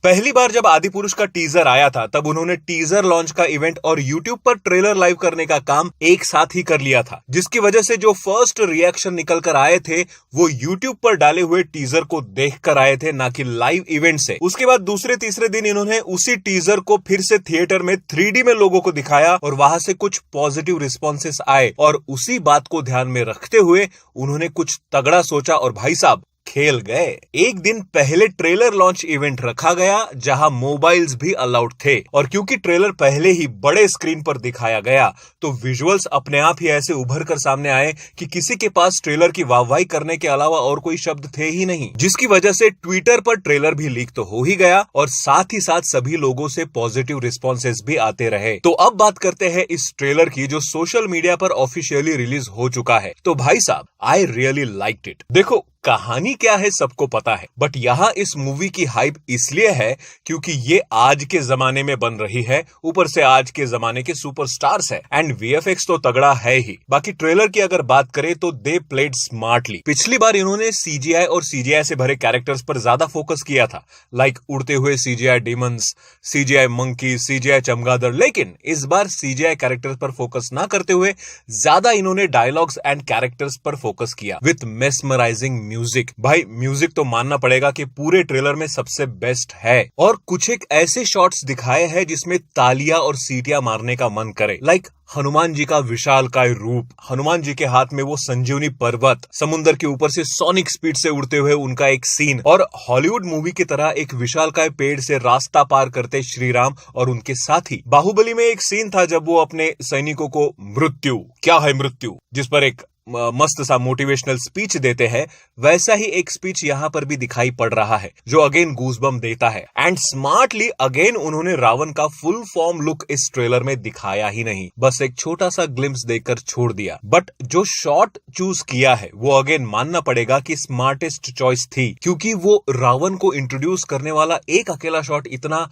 पहली बार जब आदिपुरुष का टीजर आया था तब उन्होंने टीजर लॉन्च का इवेंट और यूट्यूब पर ट्रेलर लाइव करने का काम एक साथ ही कर लिया था, जिसकी वजह से जो फर्स्ट रिएक्शन निकल कर आए थे वो यूट्यूब पर डाले हुए टीजर को देखकर आए थे, ना कि लाइव इवेंट से। उसके बाद दूसरे तीसरे दिन इन्होंने उसी टीजर को फिर से थिएटर में 3D में लोगों को दिखाया और वहां से कुछ पॉजिटिव रिस्पॉन्सेस आए और उसी बात को ध्यान में रखते हुए उन्होंने कुछ तगड़ा सोचा और भाई साहब खेल गए। एक दिन पहले ट्रेलर लॉन्च इवेंट रखा गया जहां मोबाइल्स भी अलाउड थे और क्योंकि ट्रेलर पहले ही बड़े स्क्रीन पर दिखाया गया तो विजुअल्स अपने आप ही ऐसे उभर कर सामने आए कि किसी के पास ट्रेलर की वाहवाही करने के अलावा और कोई शब्द थे ही नहीं, जिसकी वजह से ट्विटर पर ट्रेलर भी लीक तो हो ही गया और साथ ही साथ सभी लोगों से पॉजिटिव रिस्पॉन्सेस भी आते रहे। तो अब बात करते हैं इस ट्रेलर की जो सोशल मीडिया पर ऑफिशियली रिलीज हो चुका है। तो भाई साहब, आई रियली लाइक्ड इट। देखो, कहानी क्या है सबको पता है, बट यहां इस मूवी की हाइप इसलिए है क्योंकि ये आज के जमाने में बन रही है, ऊपर से आज के जमाने के सुपरस्टार्स है एंड वीएफएक्स तो तगड़ा है ही। बाकी ट्रेलर की अगर बात करें तो दे प्लेड स्मार्टली। पिछली बार इन्होंने सीजीआई और सीजीआई से भरे कैरेक्टर्स पर ज्यादा फोकस किया था, लाइक उड़ते हुए CGI demons, CGI monkey, CGI चमगादड़, लेकिन इस बार सीजीआई कैरेक्टर्स पर फोकस ना करते हुए ज्यादा इन्होंने डायलॉग्स एंड कैरेक्टर्स पर फोकस किया विथ मेस्मराइजिंग म्यूजिक। भाई म्यूजिक तो मानना पड़ेगा कि पूरे ट्रेलर में सबसे बेस्ट है और कुछ एक ऐसे शॉट्स दिखाए हैं जिसमें तालियां और सीटियां मारने का मन करे, लाइक हनुमान जी का विशालकाय रूप, हनुमान जी के हाथ में वो संजीवनी पर्वत, समुद्र के ऊपर से सोनिक स्पीड से उड़ते हुए उनका एक सीन और हॉलीवुड मूवी की तरह एक विशालकाय पेड़ से रास्ता पार करते श्री राम और उनके साथी। बाहुबली में एक सीन था जब वो अपने सैनिकों को मृत्यु क्या है मृत्यु जिस पर एक मस्त सा मोटिवेशनल स्पीच देते हैं, वैसा ही एक स्पीच यहां पर भी दिखाई पड़ रहा है जो अगेन गूजबम देता है। एंड स्मार्टली अगेन उन्होंने रावण का फुल फॉर्म लुक इस ट्रेलर में दिखाया ही नहीं, बस एक छोटा सा ग्लिम्स देकर छोड़ दिया। बट जो शॉट चूज किया है वो अगेन मानना पड़ेगा कि स्मार्टेस्ट चॉइस थी, क्योंकि वो रावण को इंट्रोड्यूस करने वाला एक अकेला शॉट इतना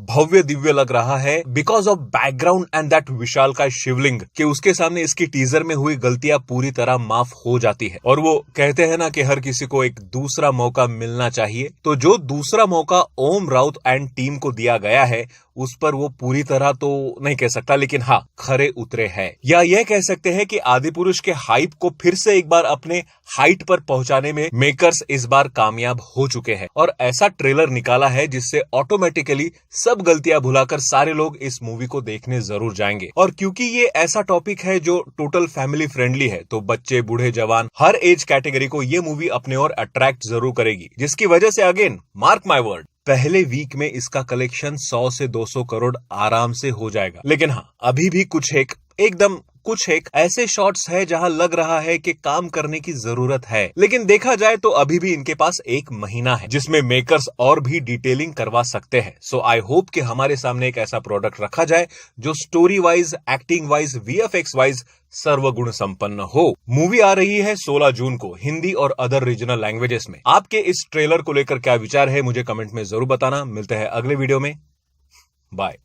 भव्य दिव्य लग रहा है because of background and that विशालकाय शिवलिंग कि उसके सामने इसकी टीजर में हुई गलतियां पूरी तरह माफ हो जाती है। और वो कहते हैं ना कि हर किसी को एक दूसरा मौका मिलना चाहिए, तो जो दूसरा मौका ओम राउत एंड टीम को दिया गया है उस पर वो पूरी तरह तो नहीं कह सकता, लेकिन हाँ खरे उतरे हैं, या यह कह सकते हैं कि आदिपुरुष के हाइप को फिर से एक बार अपने हाइट पर पहुंचाने में मेकर्स इस बार कामयाब हो चुके हैं और ऐसा ट्रेलर निकाला है जिससे ऑटोमेटिकली सब गलतियां भुलाकर सारे लोग इस मूवी को देखने जरूर जाएंगे। और क्योंकि ये ऐसा टॉपिक है जो टोटल फैमिली फ्रेंडली है तो बच्चे, बूढ़े, जवान, हर एज कैटेगरी को ये मूवी अपने ओर अट्रैक्ट जरूर करेगी, जिसकी वजह से अगेन मार्क माय वर्ड, पहले वीक में इसका कलेक्शन 100 से 200 करोड़ आराम से हो जाएगा। लेकिन हाँ, अभी भी कुछ एक ऐसे शॉट्स है जहां लग रहा है कि काम करने की जरूरत है, लेकिन देखा जाए तो अभी भी इनके पास 1 महीना है जिसमें मेकर्स और भी डिटेलिंग करवा सकते हैं। सो आई होप कि हमारे सामने एक ऐसा प्रोडक्ट रखा जाए जो story wise, acting wise, VFX wise सर्वगुण संपन्न हो। मूवी आ रही है 16 जून को हिंदी और अदर रीजनल लैंग्वेजेस में। आपके इस ट्रेलर को लेकर क्या विचार है मुझे कमेंट में जरूर बताना। मिलते हैं अगले वीडियो में, बाय।